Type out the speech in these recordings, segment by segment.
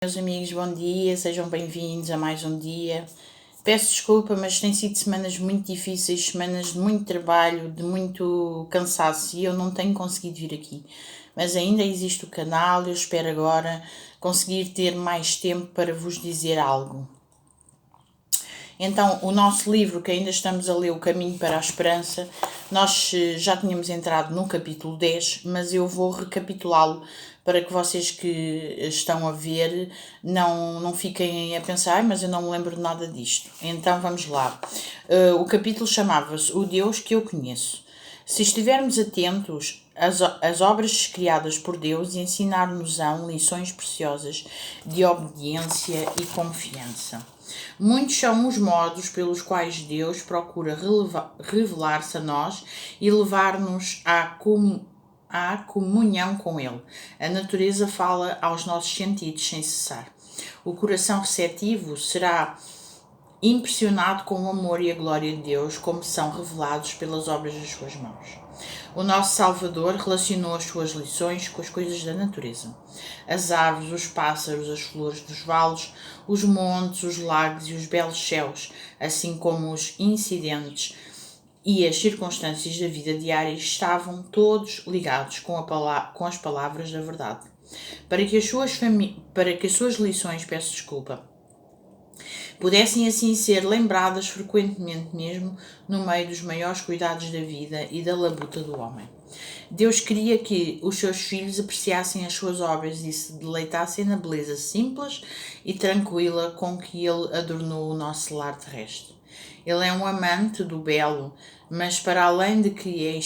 Meus amigos, bom dia, sejam bem-vindos a mais um dia. Peço desculpa, mas têm sido semanas muito difíceis, semanas de muito trabalho, de muito cansaço e eu não tenho conseguido vir aqui. Mas ainda existe o canal, eu espero agora conseguir ter mais tempo para vos dizer algo. Então, o nosso livro, que ainda estamos a ler, O Caminho para a Esperança, nós já tínhamos entrado no capítulo 10, mas eu vou recapitulá-lo para que vocês que estão a ver não fiquem a pensar, mas eu não me lembro de nada disto. Então, vamos lá. O capítulo chamava-se O Deus que eu conheço. Se estivermos atentos, as obras criadas por Deus ensinar-nos-ão lições preciosas de obediência e confiança. Muitos são os modos pelos quais Deus procura revelar-se a nós e levar-nos à comunhão com Ele. A natureza fala aos nossos sentidos sem cessar. O coração receptivo será impressionado com o amor e a glória de Deus, como são revelados pelas obras das suas mãos. O nosso Salvador relacionou as suas lições com as coisas da natureza. As árvores, os pássaros, as flores dos vales, os montes, os lagos e os belos céus, assim como os incidentes e as circunstâncias da vida diária estavam todos ligados com as palavras da verdade. Para que as suas lições, pudessem assim ser lembradas frequentemente mesmo no meio dos maiores cuidados da vida e da labuta do homem. Deus queria que os seus filhos apreciassem as suas obras e se deleitassem na beleza simples e tranquila com que Ele adornou o nosso lar terrestre. Ele é um amante do belo, mas para além de que é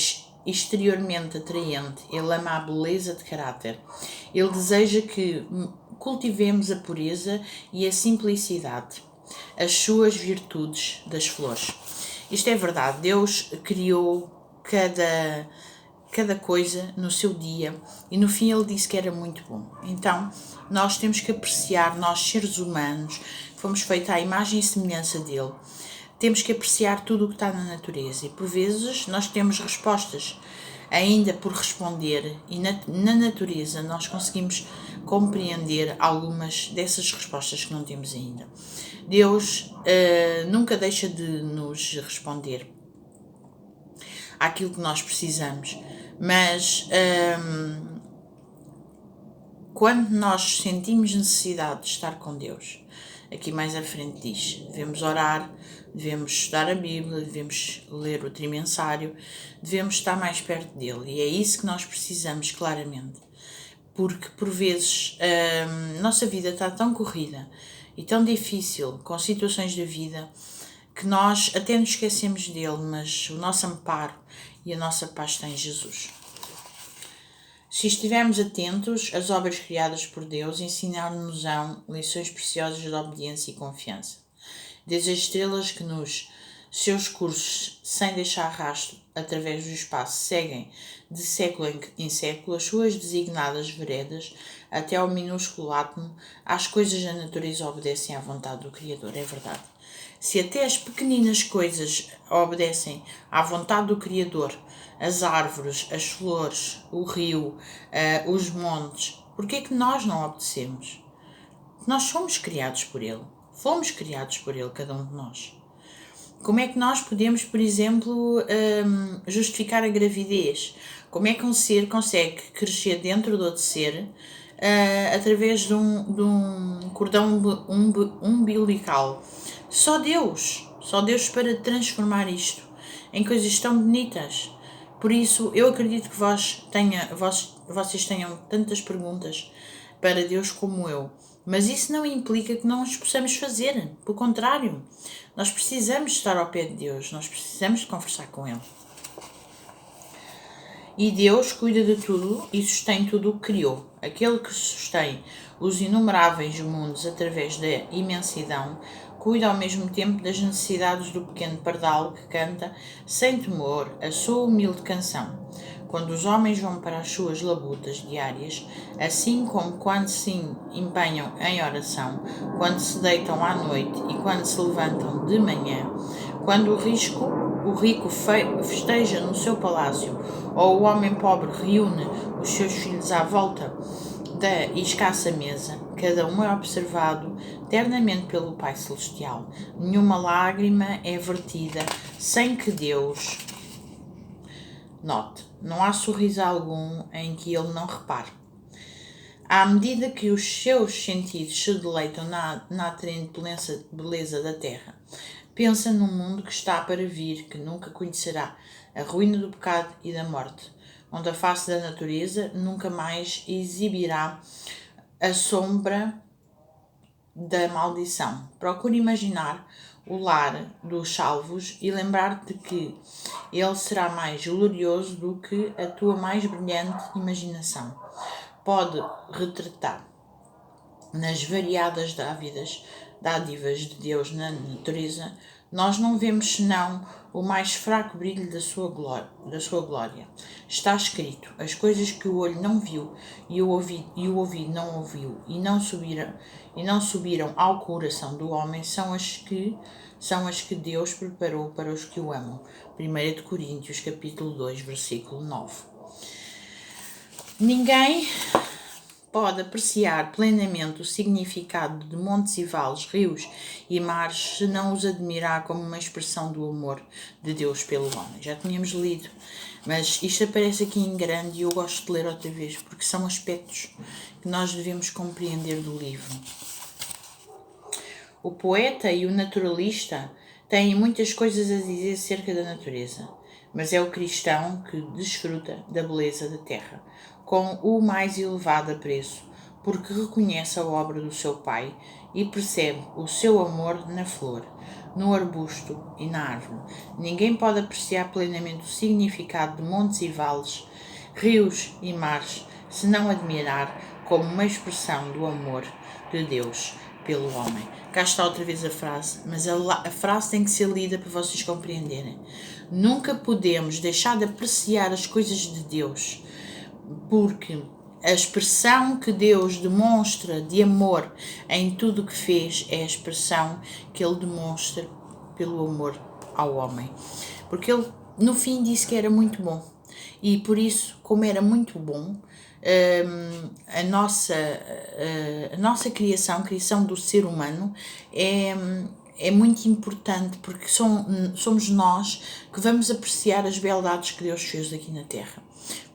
exteriormente atraente, Ele ama a beleza de caráter. Ele deseja que cultivemos a pureza e a simplicidade, as suas virtudes das flores. Isto é verdade, Deus criou cada coisa no seu dia e no fim Ele disse que era muito bom. Então nós temos que apreciar, nós seres humanos, fomos feitos à imagem e semelhança dele, temos que apreciar tudo o que está na natureza e por vezes nós temos respostas ainda por responder e na natureza nós conseguimos compreender algumas dessas respostas que não temos ainda. Deus nunca deixa de nos responder àquilo que nós precisamos, mas quando nós sentimos necessidade de estar com Deus, aqui mais à frente diz, devemos orar, devemos estudar a Bíblia, devemos ler o trimensário, devemos estar mais perto dele e é isso que nós precisamos claramente, porque por vezes nossa vida está tão corrida e tão difícil com situações da vida que nós até nos esquecemos dele, mas o nosso amparo e a nossa paz está em Jesus. Se estivermos atentos, as obras criadas por Deus ensinaram-nos lições preciosas de obediência e confiança. Desde as estrelas que nos seus cursos, sem deixar rastro, através do espaço, seguem de século em século as suas designadas veredas, até ao minúsculo átomo, as coisas da natureza obedecem à vontade do Criador. É verdade. Se até as pequeninas coisas obedecem à vontade do Criador, as árvores, as flores, o rio, os montes, por que é que nós não obedecemos? Nós somos criados por Ele. Fomos criados por Ele, cada um de nós. Como é que nós podemos, por exemplo, justificar a gravidez? Como é que um ser consegue crescer dentro de outro ser através de um cordão umbilical? Só Deus para transformar isto em coisas tão bonitas. Por isso, eu acredito que vocês tenham tantas perguntas para Deus como eu. Mas isso não implica que não os possamos fazer. Pelo contrário, nós precisamos estar ao pé de Deus. Nós precisamos de conversar com Ele. E Deus cuida de tudo e sustém tudo o que criou. Aquele que sustém os inumeráveis mundos através da imensidão, cuida ao mesmo tempo das necessidades do pequeno pardal que canta, sem temor, a sua humilde canção. Quando os homens vão para as suas labutas diárias, assim como quando se empenham em oração, quando se deitam à noite e quando se levantam de manhã, quando o rico festeja no seu palácio, ou o homem pobre reúne os seus filhos à volta da escassa mesa, Cada um é observado eternamente pelo Pai Celestial. Nenhuma lágrima é vertida sem que Deus note. Não há sorriso algum em que Ele não repare. À medida que os seus sentidos se deleitam na atraente beleza da terra, pensa num mundo que está para vir, que nunca conhecerá a ruína do pecado e da morte, onde a face da natureza nunca mais exibirá a sombra da maldição. Procure imaginar o lar dos salvos e lembrar-te que ele será mais glorioso do que a tua mais brilhante imaginação pode retratar. Nas variadas dádivas de Deus na natureza, nós não vemos senão o mais fraco brilho da sua glória. Está escrito: as coisas que o olho não viu e o ouvido não ouviu e não subiram ao coração do homem são as que Deus preparou para os que o amam. 1 Coríntios capítulo 2, versículo 9. Ninguém pode apreciar plenamente o significado de montes e vales, rios e mares se não os admirar como uma expressão do amor de Deus pelo homem. Já tínhamos lido, mas isto aparece aqui em grande e eu gosto de ler outra vez, porque são aspectos que nós devemos compreender do livro. O poeta e o naturalista têm muitas coisas a dizer acerca da natureza, mas é o cristão que desfruta da beleza da terra com o mais elevado apreço, porque reconhece a obra do seu Pai e percebe o seu amor na flor, no arbusto e na árvore. Ninguém pode apreciar plenamente o significado de montes e vales, rios e mares, se não admirar como uma expressão do amor de Deus pelo homem. Cá está outra vez a frase, mas a frase tem que ser lida para vocês compreenderem. Nunca podemos deixar de apreciar as coisas de Deus, porque a expressão que Deus demonstra de amor em tudo o que fez é a expressão que Ele demonstra pelo amor ao homem. Porque Ele, no fim, disse que era muito bom. E por isso, como era muito bom, a nossa criação do ser humano é muito importante, porque somos nós que vamos apreciar as beldades que Deus fez aqui na Terra.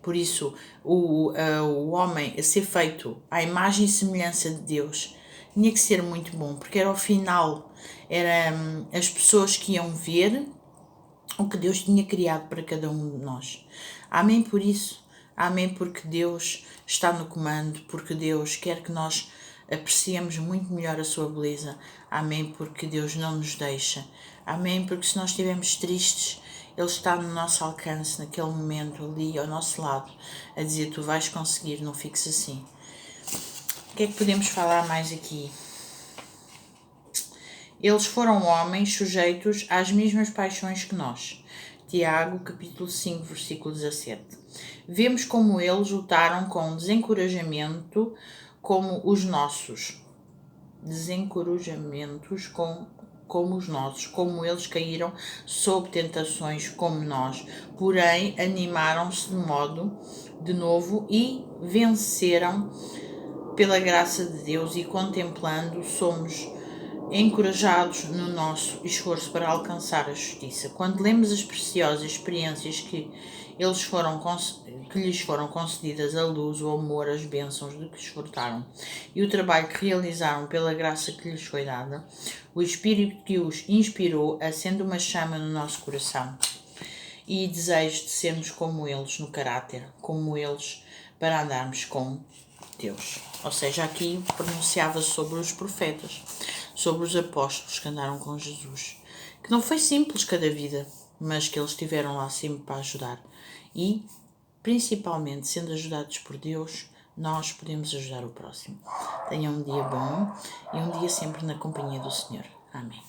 Por isso, o homem a ser feito à imagem e semelhança de Deus tinha que ser muito bom, porque era ao final, as pessoas que iam ver o que Deus tinha criado para cada um de nós. Amém por isso. Amém porque Deus está no comando, porque Deus quer que nós apreciemos muito melhor a sua beleza. Amém porque Deus não nos deixa. Amém porque se nós estivermos tristes, Ele está no nosso alcance, naquele momento, ali ao nosso lado, a dizer: tu vais conseguir, não fiques assim. O que é que podemos falar mais aqui? Eles foram homens sujeitos às mesmas paixões que nós. Tiago, capítulo 5, versículo 17. Vemos como eles lutaram com desencorajamento como os nossos. Desencorajamentos como os nossos, como eles caíram sob tentações como nós, porém animaram-se de novo e venceram pela graça de Deus e contemplando somos encorajados no nosso esforço para alcançar a justiça. Quando lemos as preciosas experiências que lhes foram concedidas, a luz, o amor, as bênçãos de que desfrutaram e o trabalho que realizaram pela graça que lhes foi dada, o Espírito que os inspirou acende uma chama no nosso coração e desejo de sermos como eles no caráter, como eles para andarmos com Deus. Ou seja, aqui pronunciava-se sobre os profetas, sobre os apóstolos que andaram com Jesus, que não foi simples cada vida, mas que eles estiveram lá sempre para ajudar. E, principalmente, sendo ajudados por Deus, nós podemos ajudar o próximo. Tenham um dia bom e um dia sempre na companhia do Senhor. Amém.